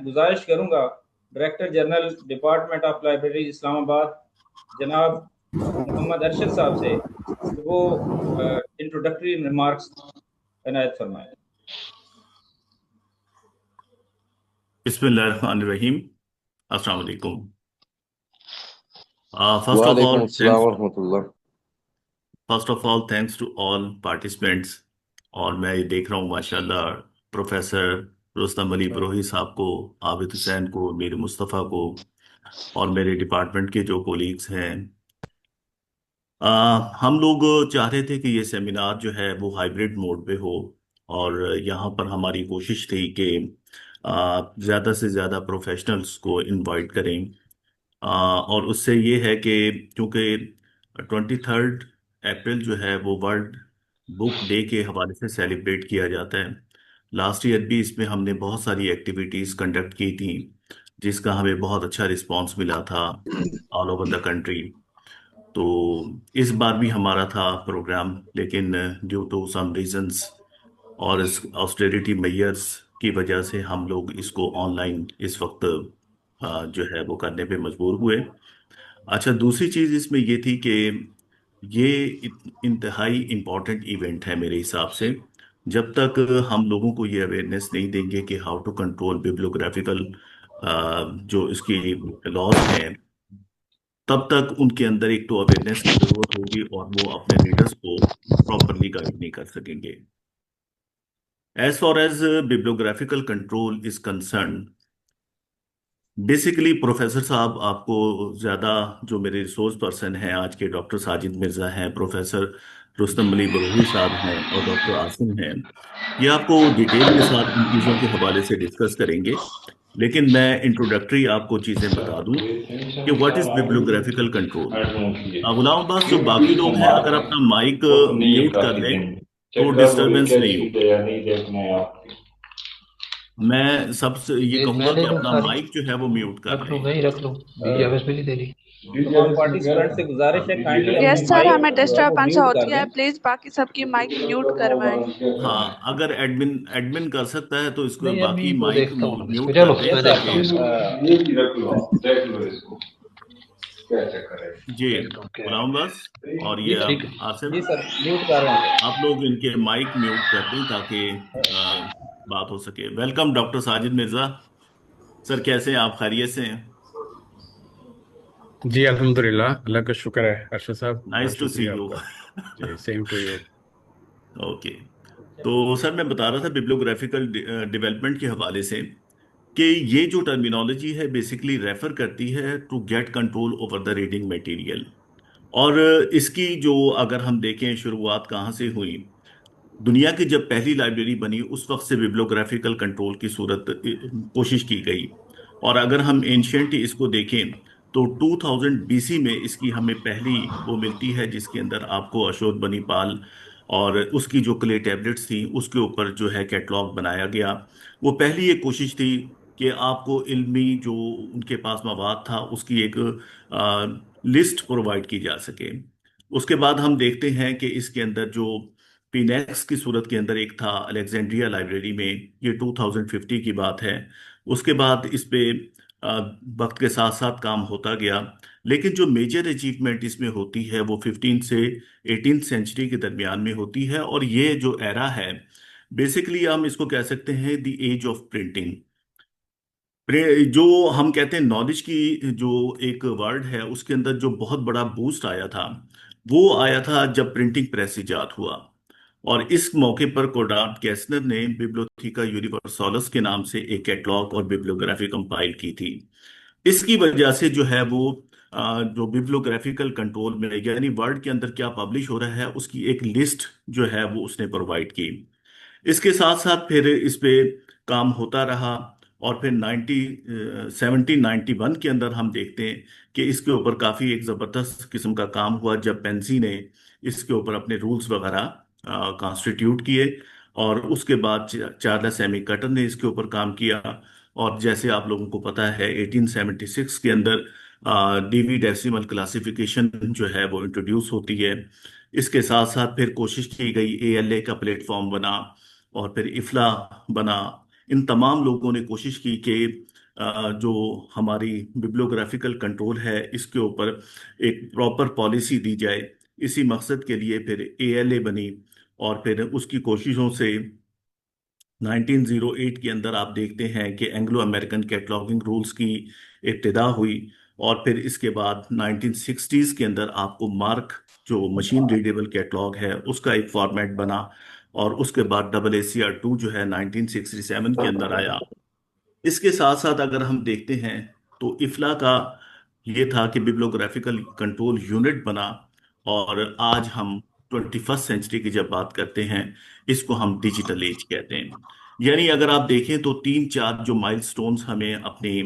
गुजारिश करूंगा director general department of library Islamabad जनाब मोहम्मद अरशद साहब से कि वो इंट्रोडक्टरी रिमार्क्स इनायत फरमाएं। बिस्मिल्लाहिर्रहमानिर्रहीम। अस्सलाम वालेकुम। फर्स्ट ऑफ वालेकुम ऑल अस्सलाम थैंक्स वरहमतुल्लाह। First of all thanks to all participants. और मैं ये देख रहा हूँ माशाल्लाह प्रोफेसर रुस्तम अली बरोही साहब को, आबिद हुसैन को, मीर मुस्तफ़ा को और मेरे डिपार्टमेंट के जो कोलीग्स हैं। हम लोग चाह रहे थे कि ये सेमिनार जो है वो हाइब्रिड मोड पे हो। और यहाँ पर हमारी कोशिश थी कि ज़्यादा से ज़्यादा प्रोफेशनल्स को इनवाइट करें। और उससे ये है कि क्योंकि 23 अप्रैल जो है वो वर्ल्ड बुक डे के हवाले से सेलिब्रेट किया जाता है। लास्ट ईयर भी इसमें हमने बहुत सारी एक्टिविटीज़ कंडक्ट की थी, जिसका हमें बहुत अच्छा रिस्पांस मिला था ऑल ओवर द कंट्री। तो इस बार भी हमारा था प्रोग्राम, लेकिन ड्यू टू सम रीजंस और इस ऑस्टेरिटी मेजर्स की वजह से हम लोग इसको ऑनलाइन इस वक्त जो है वो करने पे मजबूर हुए। अच्छा, दूसरी चीज इसमें ये थी कि ये इंतहाई इम्पोर्टेंट इवेंट है मेरे हिसाब से। जब तक हम लोगों को ये अवेयरनेस नहीं देंगे कि हाउ टू कंट्रोल बिब्लियोग्राफिकल जो इसकी लॉज हैं, तब तक उनके अंदर एक तो अवेयरनेस की जरूरत होगी और वो अपने रीडर्स को प्रॉपरली गाइड नहीं कर सकेंगे। As far as bibliographical control is concern, basically professor साहब आपको ज़्यादा, जो मेरे रिसोर्स पर्सन हैं आज के, डॉक्टर साजिद मिर्ज़ा हैं, प्रोफेसर रुस्तम अली बरोही साहब हैं और डॉक्टर आसिम हैं, ये आपको डिटेल के साथ इन चीज़ों के हवाले से डिस्कस करेंगे। लेकिन मैं इंट्रोडक्टरी आपको चीज़ें बता दूं कि व्हाट इज़ बिब्लियोग्राफिकल कंट्रोल। गुलाम अब्बास, जो बाकी लोग हैं अगर अपना माइक Потім не є म्यूट कर кожен लें день. तो Як правило, डिस्टरबेंस яке नहीं чуєте, होगी। я не йде в неї. मैं सबसे ये कहूंगा मैं ले कि लूँ अपना सारी, माइक जो है वो म्यूट कर रख लूँ, लें। नहीं रख लूँ। बीजी आवाज़ भी नहीं दे रही। तमाम पार्टिसिपेंट से गुजारिश है काइंडली अपने यस सर, माइक हमें जो है वो डिस्टरबेंस म्यूट कर होती है, दें। प्लीज बाकी सबकी माइक म्यूट करवाएं। हाँ, अगर एडमिन एडमिन कर सकता है तो इसको नहीं, बाकी अभी वो माइक देखता हूँ मैं इसको। म्यूट चलो कर दें मैं यस देखता ताकि। हूँ इसको। ये भी रख लो, देख लो इसको क्या चक्कर है. जी, देखता हूँ क्या है। गुलाम बस और जी ये सर, ठीक आप है। आसिम, जी सर म्यूट कर रहे हैं आप लोग इनके माइक म्यूट कर दें ताकि बात हो सके। Welcome doctor Sajid Mirza sir, कैसे हैं आप? खैरियत से हैं? जी अल्हम्दुलिल्लाह, अल्लाह का शुक्र है अरशद साहब, बहुत नाइस टू सी शुक्रिया यू। आपका। जी सेम टू यू। ओके, तो सर मैं बता रहा था बिब्लियोग्राफिकल डेवलपमेंट के हवाले से कि ये जो टर्मिनोलॉजी है बेसिकली रेफर करती है to get control over the reading material. और इसकी जो अगर हम देखें शुरुआत कहाँ से हुई, दुनिया की जब पहली लाइब्रेरी बनी उस वक्त से बिब्लियोग्राफिकल कंट्रोल की सूरत कोशिश की गई। और अगर हम एंशियंट इसको देखें तो 2000 बीसी में इसकी हमें पहली वो मिलती है, जिसके अंदर आपको अशोक बनीपाल और उसकी जो क्ले टैबलेट्स थी उसके ऊपर जो है कैटलॉग बनाया गया। वो पहली एक कोशिश थी कि आपको इल्मी जो उनके पास मवाद था उसकी एक लिस्ट प्रोवाइड की जा सके। उसके बाद हम देखते हैं कि इसके अंदर जो पीनेक्स की सूरत के अंदर एक था अलेक्जेंड्रिया लाइब्रेरी में, ये 2050 की बात है। उसके बाद इस पे वक्त के साथ साथ काम होता गया। लेकिन जो मेजर अचीवमेंट इसमें होती है वो 15 से 18 सेंचुरी के दरमियान में होती है। और ये जो एरा है बेसिकली हम इसको कह सकते हैं द एज ऑफ प्रिंटिंग। जो हम कहते हैं नॉलेज की जो एक वर्ड है उसके अंदर जो बहुत बड़ा बूस्ट आया था वो आया था जब प्रिंटिंग प्रेस इजाद हुआ। और इस मौके पर कोडार्ड कैसनर ने बिब्लियोथेका यूनिवर्सालिस के नाम से एक कैटलॉग और बिब्लियोग्राफी कंपाइल की थी। इसकी वजह से जो है वो जो बिब्लियोग्राफिकल कंट्रोल में यानी वर्ल्ड के अंदर क्या पब्लिश हो रहा है उसकी एक लिस्ट जो है वो उसने प्रोवाइड की। इसके साथ साथ फिर इस पे काम होता रहा। और फिर 1791 के अंदर हम देखते हैं कि इसके ऊपर काफ़ी एक ज़बरदस्त किस्म का काम हुआ जब पेंसी ने इसके ऊपर अपने रूल्स वगैरह कॉन्स्टिट्यूट किए। और उसके बाद चार्ल्स एमी कटर ने इसके ऊपर काम किया। और जैसे आप लोगों को पता है 1876 के अंदर डीवी डेसिमल क्लासिफिकेशन जो है वो इंट्रोड्यूस होती है। इसके साथ साथ फिर कोशिश की गई, एएलए का प्लेटफॉर्म बना और फिर इफ्ला बना। इन तमाम लोगों ने कोशिश की कि जो हमारी बिब्लियोग्राफिकल कंट्रोल है इसके ऊपर एक प्रॉपर पॉलिसी दी जाए। इसी मकसद के लिए फिर ALA बनी, और फिर उसकी कोशिशों से 1908 के अंदर आप देखते हैं कि एंग्लो अमेरिकन कैटलॉगिंग रूल्स की इब्तिदा हुई। और फिर इसके बाद 1960s के अंदर आपको मार्क, जो मशीन रीडेबल कैटलॉग है, उसका एक फॉर्मेट बना। और उसके बाद AACR2 जो है 1967 के अंदर आया। इसके साथ साथ अगर हम देखते हैं तो इफ्ला का ये था कि बिब्लियोग्राफिकल कंट्रोल यूनिट बना। और आज हम 21st सेंचुरी की जब बात करते हैं, इसको हम डिजिटल एज कहते हैं। यानी अगर आप देखें तो तीन चार जो माइलस्टोन्स हमें अपनी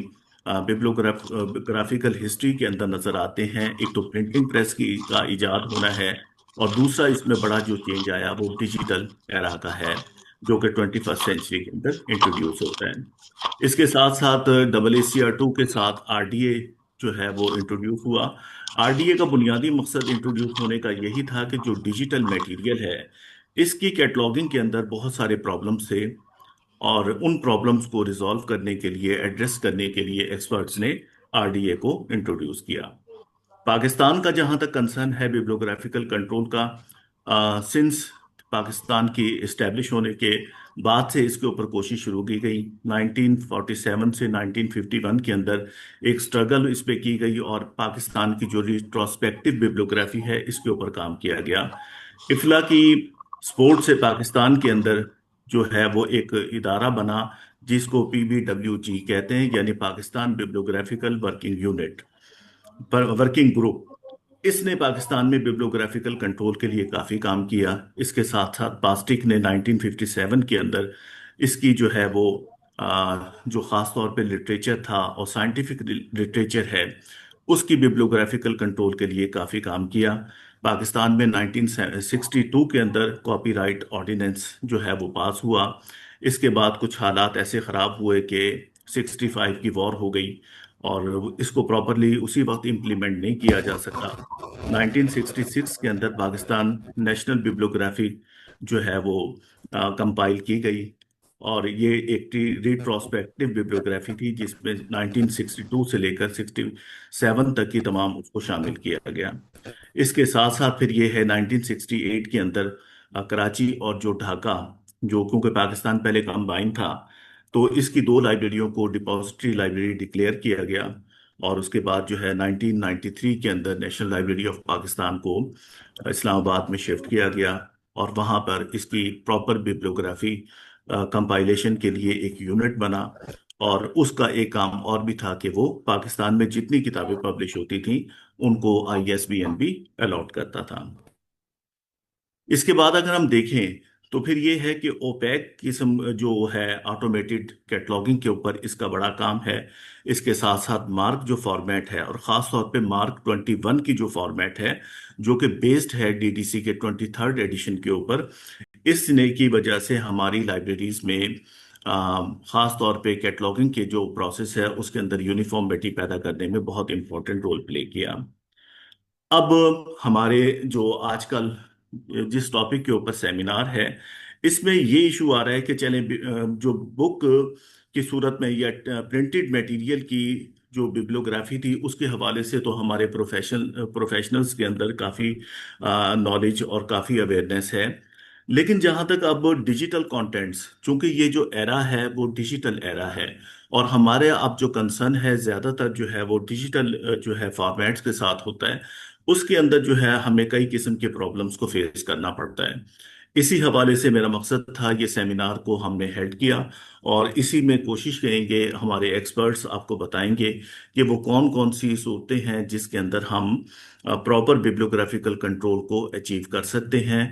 बिब्लियोग्राफिकल हिस्ट्री के अंदर नजर आते हैं। एक तो प्रिंटिंग प्रेस की का इजाद होना है, और दूसरा इसमें बड़ा जो चेंज आया वो डिजिटल एरा का है, जो कि 21st सेंचुरी के अंदर इंट्रोड्यूस होता है। इसके साथ साथ AACR2 के साथ RDA जो है वो इंट्रोड्यूस हुआ। RDA का बुनियादी मकसद इंट्रोड्यूस होने का यही था कि जो डिजिटल मटेरियल है, इसकी कैटलॉगिंग के अंदर बहुत सारे प्रॉब्लम्स थे, और उन प्रॉब्लम्स को रिजॉल्व करने के लिए, एड्रेस करने के लिए एक्सपर्ट्स ने RDA को इंट्रोड्यूस किया। पाकिस्तान का जहां तक कंसर्न है बिब्लियोग्राफिकल कंट्रोल का, सिंस पाकिस्तान की इस्टेब्लिश होने के बाद से इसके ऊपर कोशिश शुरू की गई। 1947 से 1951 के अंदर एक स्ट्रगल इस पे की गई, और पाकिस्तान की जो रिट्रोस्पेक्टिव बिब्लियोग्राफी है इसके ऊपर काम किया गया। इफ्ला की सपोर्ट से पाकिस्तान के अंदर जो है वो एक इदारा बना, जिसको PBWG कहते हैं, यानी पाकिस्तान बिब्लियोग्राफिकल वर्किंग यूनिट, पर वर्किंग ग्रुप। इसने पाकिस्तान में बिब्लियोग्राफिकल कंट्रोल के लिए काफी काम किया। इसके साथ साथ पास्टिक ने 1957 के अंदर इसकी जो है वो जो खास तौर पे लिटरेचर था और साइंटिफिक लिटरेचर है, उसकी बिब्लियोग्राफिकल कंट्रोल के लिए काफी काम किया। पाकिस्तान में 1962 के अंदर कॉपीराइट ऑर्डिनेंस जो है वो पास हुआ। इसके बाद कुछ हालात ऐसे खराब हुए कि 65 की वॉर हो गई, और इसको प्रॉपरली उसी वक्त इम्प्लीमेंट नहीं किया जा सका। 1966 के अंदर पाकिस्तान नेशनल बिब्लियोग्राफी जो है वो कंपाइल की गई, और ये एक रिट्रोस्पेक्टिव बिब्लियोग्राफी थी, जिसमें 1962 से लेकर 67 तक की तमाम उसको शामिल किया गया। इसके साथ साथ फिर ये है 1968 के अंदर कराची और जो ढाका, जो क्योंकि पाकिस्तान पहले कंबाइन था, तो इसकी दो लाइब्रेरियों को डिपॉजिटरी लाइब्रेरी डिक्लेयर किया गया। और उसके बाद जो है 1993 के अंदर नेशनल लाइब्रेरी ऑफ पाकिस्तान को इस्लामाबाद में शिफ्ट किया गया, और वहाँ पर इसकी प्रॉपर बिब्लियोग्राफी कंपाइलेशन के लिए एक यूनिट बना। और उसका एक काम और भी था कि वो पाकिस्तान में जितनी किताबें पब्लिश होती थी उनको ISBN भी अलॉट करता था। इसके बाद अगर हम देखें तो फिर ये है कि ओपेक किस्म जो है ऑटोमेटेड कैटलॉगिंग के ऊपर इसका बड़ा काम है। इसके साथ साथ मार्क जो फॉर्मेट है, और ख़ास तौर पे मार्क 21 की जो फॉर्मेट है, जो कि बेस्ड है DDC के 23rd एडिशन के ऊपर, इसने की वजह से हमारी लाइब्रेरीज में ख़ास तौर पे कैटलॉगिंग के जो प्रोसेस है उसके अंदर यूनिफॉर्मिटी पैदा करने में बहुत इंपॉर्टेंट रोल प्ले किया। अब हमारे जो आजकल जिस टॉपिक के ऊपर सेमिनार है, इसमें ये इशू आ रहा है कि चलें जो बुक की सूरत में या प्रिंटेड मटेरियल की जो बिब्लियोग्राफी थी उसके हवाले से तो हमारे प्रोफेशनल्स के अंदर काफ़ी नॉलेज और काफ़ी अवेयरनेस है। लेकिन जहाँ तक अब डिजिटल कंटेंट्स, चूंकि ये जो एरा है वो डिजिटल एरा है, और हमारे अब जो कंसर्न है ज़्यादातर जो है वो डिजिटल जो है फॉर्मेट्स के साथ होता है, उसके अंदर जो है हमें कई किस्म के प्रॉब्लम्स को फेस करना पड़ता है। इसी हवाले से मेरा मकसद था, ये सेमिनार को हमने हेल्ड किया, और इसी में कोशिश करेंगे, हमारे एक्सपर्ट्स आपको बताएंगे कि वो कौन कौन सी सूरतें हैं जिसके अंदर हम प्रॉपर बिब्लियोग्राफिकल कंट्रोल को अचीव कर सकते हैं।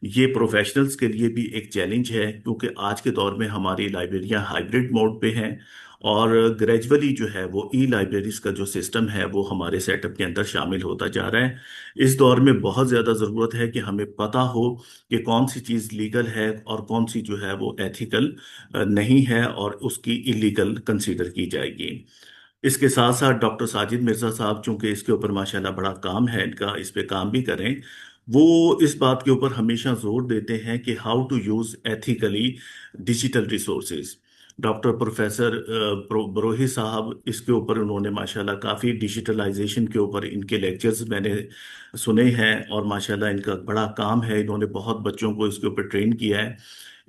ये प्रोफेशनल्स के लिए भी एक चैलेंज है, क्योंकि आज के दौर में हमारी लाइब्रेरियां हाइब्रिड मोड पे हैं, और ग्रेजुअली जो है वो लाइब्रेरीज का जो सिस्टम है वो हमारे सेटअप के अंदर शामिल होता जा रहा है। इस दौर में बहुत ज़्यादा ज़रूरत है कि हमें पता हो कि कौन सी चीज़ लीगल है और कौन सी जो है वो एथिकल नहीं है, और उसकी इलीगल कंसीडर की जाएगी। इसके साथ साथ डॉक्टर साजिद मिर्ज़ा साहब, चूंकि इसके ऊपर माशाल्लाह बड़ा काम है इनका, इस पे काम भी करें, वो इस बात के ऊपर हमेशा जोर देते हैं कि how to use ethically digital resources. Doctor professor Barohi साहब, इसके ऊपर उन्होंने माशाल्लाह काफ़ी डिजिटलाइजेशन के ऊपर इनके लेक्चर्स मैंने सुने हैं, और माशाल्लाह इनका बड़ा काम है, इन्होंने बहुत बच्चों को इसके ऊपर ट्रेन किया है।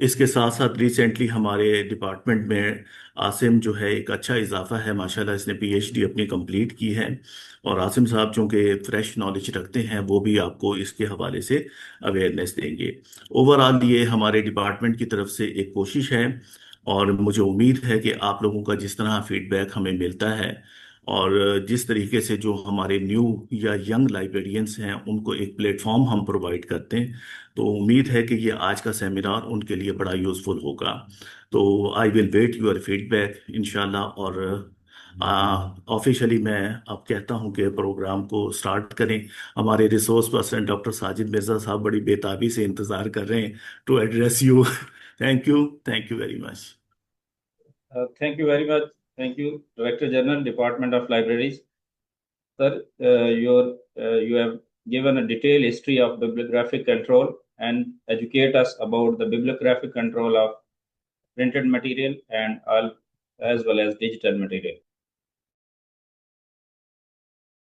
इसके साथ साथ रिसेंटली हमारे डिपार्टमेंट में आसिम जो है, एक अच्छा इजाफा है माशाल्लाह, इसने पीएचडी अपनी कंप्लीट की है। और आसिम साहब चूँकि फ्रेश नॉलेज रखते हैं, वो भी आपको इसके हवाले से अवेयरनेस देंगे। ओवरऑल ये हमारे डिपार्टमेंट की तरफ से एक कोशिश है, और मुझे उम्मीद है कि आप लोगों का जिस तरह फीडबैक हमें मिलता है, और जिस तरीके से जो हमारे न्यू या यंग लाइब्रेरियंस हैं उनको एक प्लेटफॉर्म हम प्रोवाइड करते हैं, तो उम्मीद है कि ये आज का सेमिनार उनके लिए बड़ा यूज़फुल होगा। तो I will wait your feedback इंशाल्लाह। और ऑफिशियली मैं अब कहता हूं कि प्रोग्राम को स्टार्ट करें। हमारे resource person doctor Sajid Mirza साहब बड़ी बेताबी से इंतज़ार कर रहे हैं to address you. Thank you very much. Thank you very much. Thank you, Director General, Department of Libraries. Sir, you have given a detailed history of bibliographic control and educate us about the bibliographic control of printed material and all, as well as digital material.